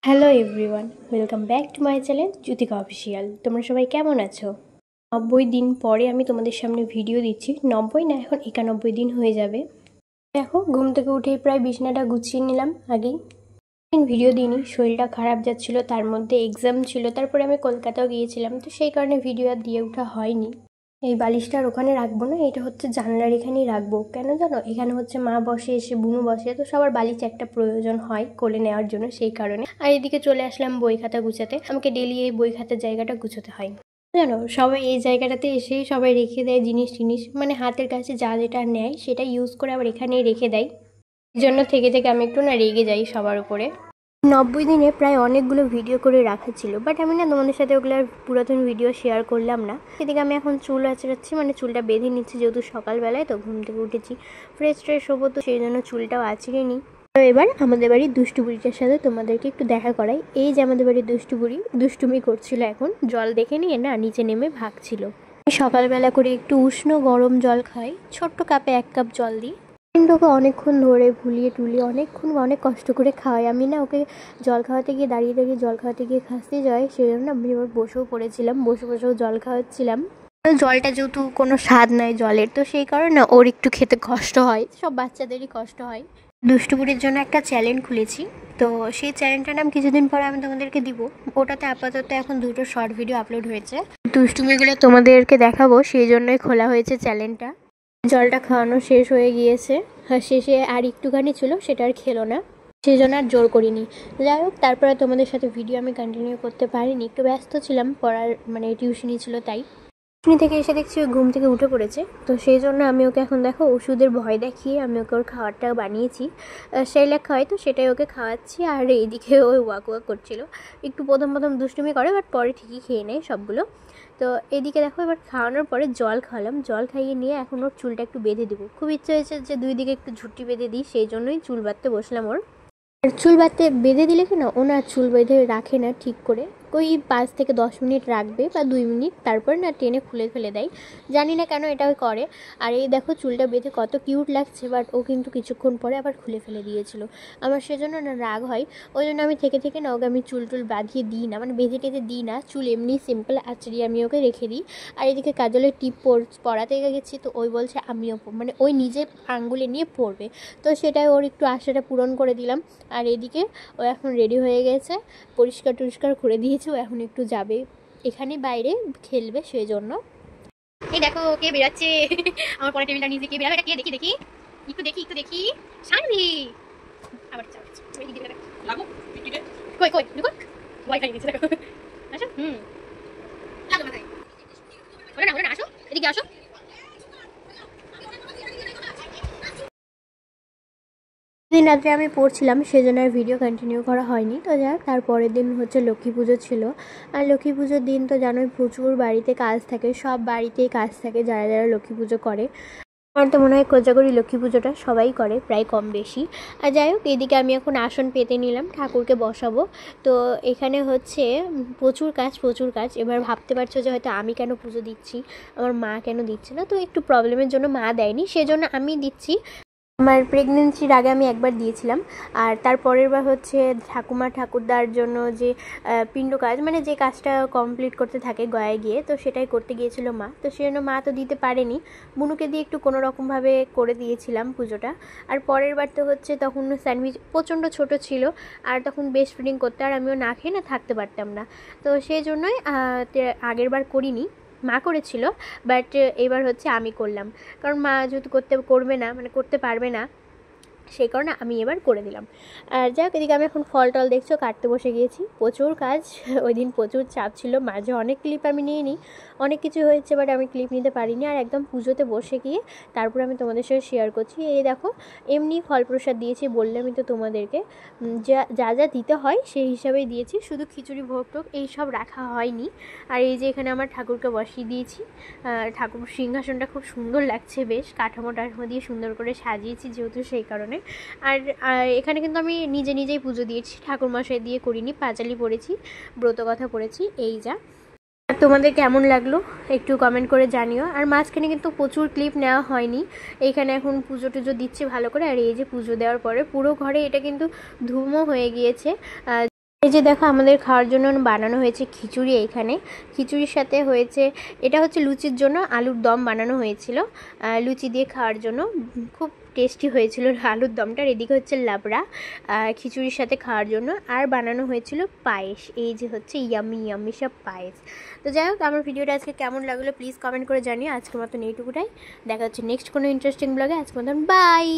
Hello everyone, welcome back to my channel Jyotika official. তোমরা সবাই কেমন আছো? 90 দিন পরে আমি তোমাদের সামনে ভিডিও দিচ্ছি। 90 না, এখন 91 দিন হয়ে যাবে। দেখো, ঘুম থেকে উঠেই প্রায় বিছানাটা গুছিয়ে নিলাম। আগেই ভিডিও দিইনি, শরীরটা খারাপ যাচ্ছিলো, তার মধ্যে এক্সাম ছিল, তারপরে আমি কলকাতাও গিয়েছিলাম, তো সেই কারণে ভিডিও আর দিয়ে ওঠা হয়নি। এই বালিশটা আর ওখানে রাখবো না, এটা হচ্ছে জানলার এখানেই রাখবো। কেন জানো? এখানে হচ্ছে মা বসে, এসে বুনু বসে, তো সবার বালিশ একটা প্রয়োজন হয় কোলে নেওয়ার জন্য, সেই কারণে। আর এদিকে চলে আসলাম বই খাতা গুছাতে। আমাকে ডেলি এই বই খাতার জায়গাটা গুছাতে হয়। জানো, সবাই এই জায়গাটাতে এসেই সবাই রেখে দেয় জিনিস টিনিস, মানে হাতের কাছে যা যেটা নেয় সেটা ইউজ করে আবার এখানেই রেখে দেয়। এই জন্য থেকে থেকে আমি একটু না রেগে যাই সবার উপরে। 90 দিনে প্রায় অনেকগুলো ভিডিও করে রাখা ছিল, বাট আমি না তোমাদের সাথে ওগুলো পুরাতন ভিডিও শেয়ার করলাম না। সেদিকে আমি এখন চুল আঁচড়াচ্ছি, মানে চুলটা বেঁধে নিচ্ছি, যেহেতু সকালবেলায় তো ঘুম থেকে উঠেছি, ফ্রেশ ট্রেশ হবো, তো সেই জন্য চুলটাও আঁচড়ে নিই। তো এবার আমাদের বাড়ির দুষ্টু বুড়িটার সাথে তোমাদেরকে একটু দেখা করাই। এই যে আমাদের বাড়ির দুষ্টু বুড়ি দুষ্টুমি করছিল, এখন জল দেখে নিয়ে না নিচে নেমে ভাগছিল। সকালবেলা করে একটু উষ্ণ গরম জল খাই, ছোট্ট কাপে 1 কাপ জল দিই। কিন্তু ওকে অনেকক্ষণ ধরে ভুলিয়ে টুলিয়ে অনেক কষ্ট করে খাওয়াই। আমি না ওকে জল খাওয়াতে গিয়ে দাঁড়িয়ে দাঁড়িয়ে জল খাওয়াতে গিয়ে খাসতে যাই, সেই জন্য আমি এবার বসেও পড়েছিলাম, বসেও জল খাওয়াচ্ছিলাম। জলটা যেহেতু কোনো স্বাদ নাই জলের, তো সেই কারণে না ওর একটু খেতে কষ্ট হয়, সব বাচ্চাদেরই কষ্ট হয়। দুষ্টুপুরির জন্য একটা চ্যানেল খুলেছি, তো সেই চ্যানেলটার নাম কিছুদিন পরে আমি তোমাদেরকে দিব। ওটাতে আপাতত এখন 2টো শর্ট ভিডিও আপলোড হয়েছে, দুষ্টুমিগুলো তোমাদেরকে দেখাবো, সেই জন্যই খোলা হয়েছে চ্যানেলটা। জলটা খাওয়ানো শেষ হয়ে গিয়েছে, শেষে আর একটুখানি ছিল, সেটা আর খেলো না, সেই জন্য আর জোর করিনি। যাই হোক, তারপরে তোমাদের সাথে ভিডিও আমি কন্টিনিউ করতে পারিনি, একটু ব্যস্ত ছিলাম, পড়ার মানে টিউশনি ছিল তাই। টিউশনি থেকে এসে দেখছি ওই ঘুম থেকে উঠে পড়েছে, তো সেই জন্য আমি ওকে এখন দেখো ওষুধের ভয় দেখিয়ে আমি ওকে ওর খাবারটা বানিয়েছি, সেরেলাক খাওয়াই, তো সেটাই ওকে খাওয়াচ্ছি। আর এইদিকে ওই ওয়াক করছিল, একটু প্রথম দুষ্টুমি করে, বাট পরে ঠিকই খেয়ে নেয় সবগুলো। তো এদিকে দেখো, এবার খাওয়ানোর পরে জল খাওয়ালাম, জল খাইয়ে নিয়ে এখন ওর চুলটা একটু বেঁধে দেবো। খুব ইচ্ছে হয়েছে যে 2 দিকে একটু ঝুঁটি বেঁধে দিই, সেই জন্যই চুল বাঁধতে বসলাম ওর। আর চুল বাঁধতে বেঁধে দিলে কি না, ও না চুল বেঁধে রাখে না ঠিক করে, ওই 5 থেকে 10 মিনিট রাখবে বা 2 মিনিট, তারপর না টেনে খুলে ফেলে দেয়, জানি না কেন এটা করে। আর এই দেখো চুলটা বেঁধে কত কিউট লাগছে, বাট ও কিন্তু কিছুক্ষণ পরে আবার খুলে ফেলে দিয়েছিল। আমার সেজন্য না রাগ হয়, ওই জন্য আমি থেকে না ওকে আমি চুল বাঁধিয়ে দিই না, মানে বেঁধে টেঁধে দিই না, চুল এমনি সিম্পল আঁচড়িয়ে আমি ওকে রেখে দিই। আর এদিকে কাজলের টিপ পড়াতে গেছি, তো ওই বলছে আমিও, মানে ওই নিজে আঙ্গুলে নিয়ে পড়বে, তো সেটাই ওর একটু আশাটা পূরণ করে দিলাম। আর এদিকে ও এখন রেডি হয়ে গেছে, পরিষ্কার টরিষ্কার করে দিয়েছে, ও এখন একটু যাবে এখানে বাইরে খেলবে, সেই জন্য। এই দেখো কে বেরাচ্ছে আমার পরে টেবিলটা নিচে কে বেরাবে, এটা কে? দেখি একটু দেখি শান্তি। আবার ওই দিকে লাগো, কই দেখো ওয়াইফাই দিয়েছে, দেখো আসো। লাগো মাথায়, ওরে না আসো, এদিকে আসো। দিন রাত্রে আমি পড়ছিলাম, সেজন্য আর ভিডিও কন্টিনিউ করা হয়নি। তো যাক, তারপরের দিন হচ্ছে লক্ষ্মী পুজো ছিল। আর লক্ষ্মী পুজোর দিন তো জানোই প্রচুর বাড়িতে কাজ থাকে, সব বাড়িতেই কাজ থাকে যারা লক্ষ্মী পুজো করে। আমার তো মনে হয় কোজাগরি লক্ষ্মী পুজোটা সবাই করে, প্রায় কম বেশি। আর যাই হোক, এদিকে আমি এখন আসন পেতে নিলাম, ঠাকুরকে বসাবো। তো এখানে হচ্ছে প্রচুর কাজ। এবার ভাবতে পারছো যে হয়তো আমি কেন পুজো দিচ্ছি, আমার মা কেন দিচ্ছে না। তো একটু প্রবলেমের জন্য মা দেয়নি, সেজন্য আমি দিচ্ছি। আমার প্রেগনেন্সির আগে আমি একবার দিয়েছিলাম, আর তার পরের বার হচ্ছে ঠাকুরদার জন্য যে পিণ্ড কাজ, মানে যে কাজটা কমপ্লিট করতে থাকে গয়ায় গিয়ে, তো সেটাই করতে গিয়েছিল মা, তো সেজন্য মা তো দিতে পারেনি, বুনুকে দিয়ে একটু কোনো রকমভাবে করে দিয়েছিলাম পুজোটা। আর পরের বার তো হচ্ছে তখন স্যান্ডউইচ প্রচণ্ড ছোট ছিল, আর তখন বেস্ট ফিডিং করতে, আর আমিও না খেয়ে না থাকতে পারতাম না, তো সেই জন্যই আগের বার করিনি, মা করেছিল, বাট এবার হচ্ছে আমি করলাম, কারণ মা যেহেতু করতে পারবে না, সেই কারণে আমি এবার করে দিলাম। আর যাক, এদিকে আমি এখন ফল টল দেখছো কাটতে বসে গিয়েছি, প্রচুর কাজ ওই দিন, প্রচুর চাপ ছিল, মাঝে অনেক ক্লিপ আমি নিয়ে নিই, অনেক কিছু হয়েছে, বাট আমি ক্লিপ নিতে পারিনি। আর একদম পুজোতে বসে গিয়ে তারপর আমি তোমাদের সাথে শেয়ার করছি। এই দেখো, এমনি ফল প্রসাদ দিয়েছি, বললামই তো তোমাদেরকে, যা দিতে হয় সেই হিসাবেই দিয়েছি, শুধু খিচুড়ি ভোগ টোগ এইসব রাখা হয়নি। আর এই যে এখানে আমার ঠাকুরকে বসিয়ে দিয়েছি, ঠাকুর সিংহাসনটা খুব সুন্দর লাগছে, বেশ কাঠামো দিয়ে সুন্দর করে সাজিয়েছি যেহেতু, সেই কারণে। আর এখানে কিন্তু আমি নিজেই পুজো দিয়েছি, ঠাকুরমশাই দিয়ে করিনি, পাঁচালি পড়েছি, ব্রত কথা পড়েছি, এই যা। আর তোমাদের কেমন লাগলো একটু কমেন্ট করে জানিও। আর মাঝখানে কিন্তু প্রচুর ক্লিপ নেওয়া হয়নি, এইখানে এখন পুজো টুজো দিচ্ছি ভালো করে। আর এই যে পুজো দেওয়ার পরে পুরো ঘরে এটা কিন্তু ধুমো হয়ে গিয়েছে, এই যে দেখো আমাদের খাওয়ার জন্য বানানো হয়েছে খিচুড়ি। এইখানে খিচুড়ির সাথে হয়েছে, এটা হচ্ছে লুচির জন্য আলুর দম বানানো হয়েছিল, লুচি দিয়ে খাওয়ার জন্য খুব টেস্টি হয়েছিল আলুর দমটা। এদিকে হচ্ছে লাবড়া খিচুড়ির সাথে খাওয়ার জন্য, আর বানানো হয়েছিল পায়েস। এই যে হচ্ছে ইয়ামি ইয়ামি সব পায়েস। তো যাই হোক, আমার ভিডিওটা আজকে কেমন লাগলো প্লিজ কমেন্ট করে জানিও। আজকের মতন এইটুকুটাই, দেখা হচ্ছে নেক্সট কোনো ইন্টারেস্টিং ব্লগে। আজকের মতন বাই।